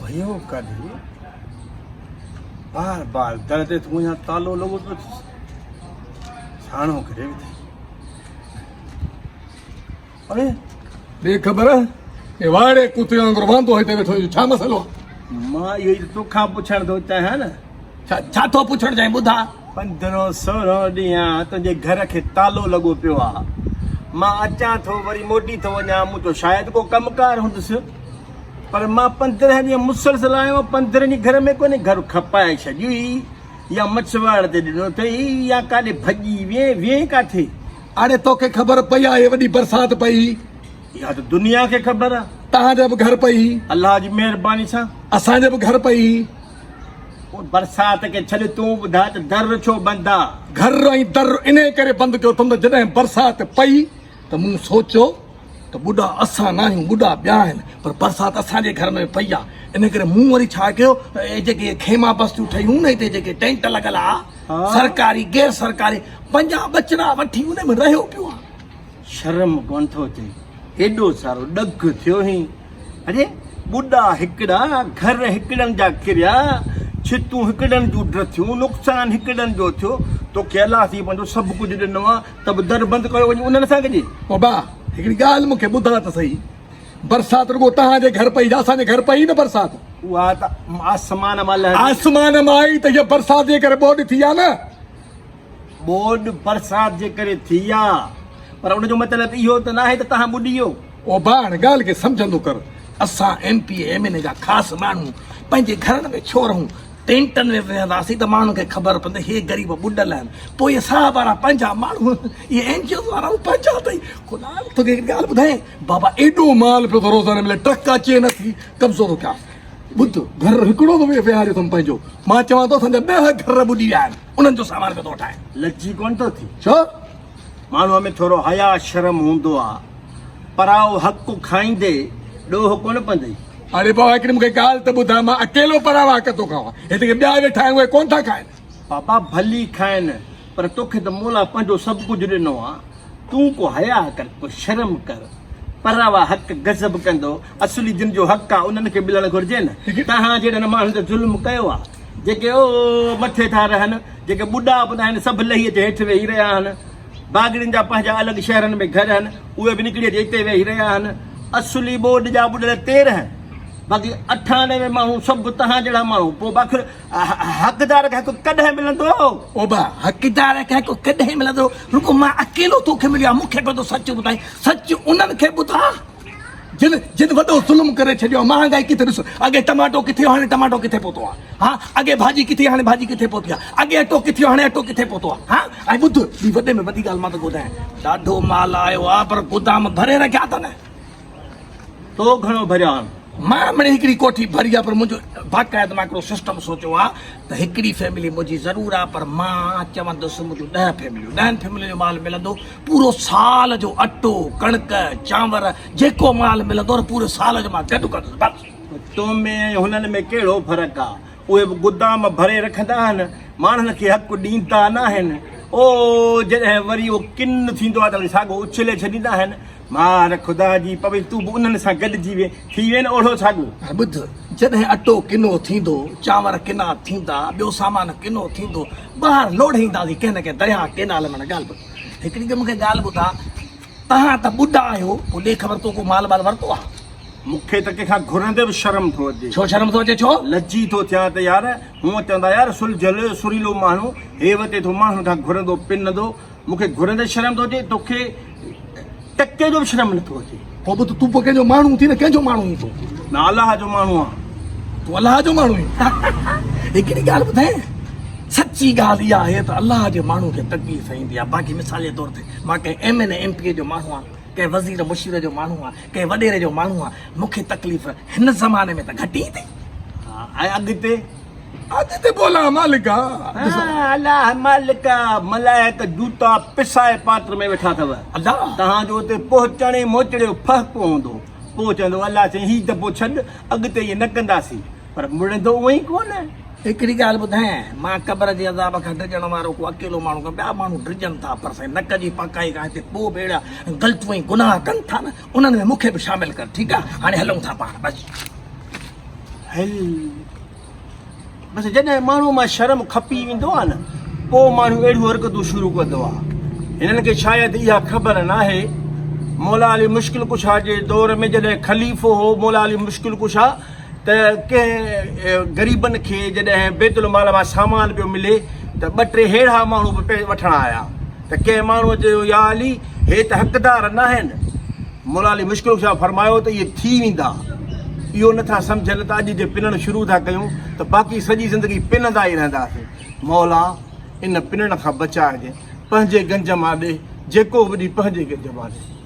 भयो कॾहिं बार बार दर्द तूं या तालो लॻो पियो छाणो करे अरे बेखबर ये वाड़े कुत्ते वांगुरु वांदो हिते वेठो छा मसलो मां इहो ई तोखां पुछण थो चाहियां न छा थो पुछण चाहे ॿुधा 15-16 ॾींहं तुंहिंजे घर खे तालो लॻो पियो आहे मां अचां थो वरी मोटी थो वञा मूं चयो शायदि को कमकार हूंदुसि पर मां 15 ॾींहं मुसलसल आहियो 15 ॾींहं घर में कोन्हे घर खपाए छॾी या मछवाड़ ते ॾिनो अथई या काॾे भॼी वे काथे अरे तोखे ख़बर पई आहे वॾी बरसाति पई इहा त दुनिया खे ख़बर आहे तव्हांजे बि घर पई अलाह जी महिरबानी सां असांजे बि घर पई बरसाति खे छॾ तूं ॿुधा त दर छो बंदि आहे घर ऐं दर इन करे बंदि कयो अथमि त जॾहिं बरसाति पई त मूं सोचियो त ॿुढा असां न आहियूं ॿुढा ॿिया आहिनि पर बरसाति असांजे घर में पई आहे इन करे मूं वरी छा कयो जेके खेमा बस्तियूं ठहियूं न हिते जेके टेंट लॻल आहे सरकारी गैर सरकारी 50 बचड़ा वठी उन में रहियो पियो आहे शर्म कोन थो अचे हेॾो सारो ॾग थियो ई अरे ॿुढा हिकिड़ा घर हिकिड़नि जा किरिया छितूं हिकिड़नि जूं ड्रथियूं नुक़सानु हिकिड़नि जो थियो तोखे अलाह थी पंहिंजो सभु कुझु ॾिनो आहे त बि दर बंदि कयो वञी उन्हनि सां गॾु बाबा हिकिड़ी ॻाल्हि मूंखे ॿुधा त सही बरसाति रुॻो तव्हांजे घर पई असांजे घर पई न बरसाति उहा त आसमान मां आसमान मां आई त इहा बरसाति जे करे ॿोॾि थी आहे न ॿोॾि बरसाति जे करे थी आहे पर उनजो मतिलबु इहो त न आहे त तव्हां ॿुॾी वियो ओ भाण ॻाल्हि खे सम्झंदो कर असां MP MLA जा ख़ासि माण्हू पंहिंजे घरनि में छो रहूं टेंटनि में वेहंदासीं त माण्हुनि खे ख़बर पवंदी हे ग़रीब ॿुॾल आहिनि पोइ इहे साहब वारा पंहिंजा माण्हू इहे NGO वारा पंहिंजा अथई ख़ुदा तोखे हिकिड़ी ॻाल्हि ॿुधाए बाबा एॾो माल पियो थो रोज़ाने मिले ट्रक अचे नथी कब्ज़ो थो कयां ॿुध घर हिकिड़ो थो विहारियो अथमि पंहिंजो मां चवां थो असांजा 10 घर ॿुॾी विया आहिनि उन्हनि जो सामान पियो थो वठाए लची कोन थो थी छो माण्हूअ में थोरो हया शर्म हूंदो आहे पराओ हक़ु खाईंदे ॾोह कोन पवंदई अरे बाबा हिकिड़ी मूंखे ॻाल्हि त ॿुधा मां अकेलो परावा हक़ थो खावां हिते ॿिया वेठा आहिनि उहे कोन था खाइनि पापा भली खाइनि पर तोखे त मोला पंहिंजो सभु कुझु ॾिनो आहे तूं को हया कर को शर्म कर परावा हक़ गज़ब कंदो असली जिन जो हक़ आहे उन्हनि खे मिलणु घुरिजे न तव्हां जहिड़नि माण्हुनि ते ज़ुल्म कयो आहे जेके ओ मथे था रहनि जेके ॿुढा ॿुढा आहिनि सभु लहीअ जे हेठि वेही रहिया आहिनि बागड़ियुनि जा पंहिंजा अलॻि शहरनि में घर आहिनि उहे बि निकिरी अची हिते वेही रहिया आहिनि असली ॿोॾि जा ॿुॾल 13 बाक़ी 98 माण्हू सभु तव्हां जहिड़ा माण्हू पोइ आख़िर हक़दार खे कॾहिं मिलंदो ओ बा हक़दार खे कॾहिं मिलंदो रुको मां अकेलो तोखे मिलियो मूंखे पतो सच ॿुधाई सच उन्हनि खे ॿुधा जिन वॾो ज़ुल्म करे छॾियो महांगाई किथे ॾिसो अॻे टमाटो किथे हाणे टमाटो किथे पहुतो आहे हा अॻे भाॼी किथे हाणे भाॼी किथे पहुती आहे अॻे अटो किथे हाणे अटो किथे पहुतो आहे हा ऐं ॿुध ॿी वॾे में वॾी ॻाल्हि मां त ॿुधायां ॾाढो माल आयो आहे पर गोदाम भरे रखिया अथनि तो घणो भरिया आहिनि मां मिड़ई हिकिड़ी कोठी भरी आहे पर मुंहिंजो बाक़ाइदो मां हिकिड़ो सिस्टम सोचियो आहे त हिकिड़ी फैमिली मुंहिंजी ज़रूरु आहे पर मां चवंदुसि मुंहिंजो 10 फैमिलियूं 10 फैमिलियुनि जो माल मिलंदो पूरो साल जो अटो कणिक चांवर जेको माल मिलंदो पूरे साल जो मां गॾु कंदुसि बसि तो में हुननि में कहिड़ो फ़र्क़ु आहे उहे बि गोदाम भरे रखंदा आहिनि माण्हुनि खे हक़ु ॾींदा न आहिनि ओ जॾहिं वरी उहो किन थींदो आहे त साॻो उछले छॾींदा आहिनि मार ख़ुदा जी पवे तूं बि उन्हनि सां गॾिजी थी वे न ओढ़ो साॻो ॿुध जॾहिं अटो किनो थींदो चांवर किना थींदा ॿियो सामान किनो थींदो ॿाहिरि लोढ़ींदासीं कंहिं न कंहिं दरिया केनाल में ॻाल्हि ॿुध हिकिड़ी त मूंखे ॻाल्हि ॿुधा तव्हां त ॿुढा आहियो पोइ ॾे ख़बर तो को माल वाल वरितो आहे मूंखे त कंहिंखां घुरंदे बि शर्म थो अचे छो शर्म थो अचे छो लजी थो थियां त यार हूअं चवंदा यार सुलझल सुरीलो माण्हू हे वटे थो माण्हुनि खां घुरंदो पिनंदो मूंखे घुरंदे शर्म थो अचे तोखे टके जो बि शर्म नथो अचे पोइ बि तूं पोइ कंहिंजो माण्हू थी न कंहिंजो माण्हू ई तूं न अलाह जो माण्हू आहे तूं अलाह जो माण्हू ई हिकिड़ी ॻाल्हि ॿुधाए सची ॻाल्हि इहा आहे त अलाह जे माण्हू खे तकलीफ़ ईंदी आहे बाक़ी मिसाल जे तौर ते मां कंहिं MLA MP जो माण्हू आहियां कंहिं वज़ीर मुशीर जो माण्हू आहे कंहिं वॾेरे जो माण्हू आहे मूंखे तकलीफ़ हिन ज़माने में त घटि ई थी ऐं अॻिते बोला मालिका अलाह मालिका मलाइक जूता पिसाए पात्र में वेठा अथव अलाह तव्हांजो हुते पहुचणे मोचड़े जो फ़र्क़ु हूंदो पोइ चवंदो अलाह चई हीउ दफ़ो छॾ अॻिते इहे न कंदासीं पर मुड़ंदो उहो ई कोन हिकिड़ी ॻाल्हि ॿुधायां मां क़बर जे अज़ाब खां डिॼण वारो को अकेलो माण्हू खां ॿिया माण्हू डिॼनि था पर साईं नक जी पकाई खां हिते पोइ बि अहिड़ा ग़लतियूं ऐं गुनाह कनि था न उन्हनि में मूंखे बि शामिलु कर ठीकु आहे हाणे हलूं था पाण बसि हल बसि जॾहिं माण्हू मां शर्म खपी वेंदो आहे न पोइ माण्हू अहिड़ियूं हरकतूं शुरू कंदो आहे हिननि खे शायदि इहा ख़बर नाहे मौला अली मुश्किल कुशा जे दौर में जॾहिं ख़लीफ़ो हो मौला अली मुश्किल कुशा त कंहिं ग़रीबनि खे जॾहिं बैतुल माल मां सामान पियो मिले त ॿ टे अहिड़ा माण्हू बि वठण आया त कंहिं माण्हूअ चयो या अली हे त हक़दार न आहिनि मौला अली मुश्किल कुशा फरमायो त इहे थी वेंदा इहो नथा सम्झनि त अॼु जे पिनणु शुरू था कयूं त बाक़ी सॼी ज़िंदगी पिनंदा ई रहंदासीं मौला इन पिनण खां बचाइजे पंहिंजे गंज मां ॾे जेको बि ॾींहुं पंहिंजे गंज मां ॾे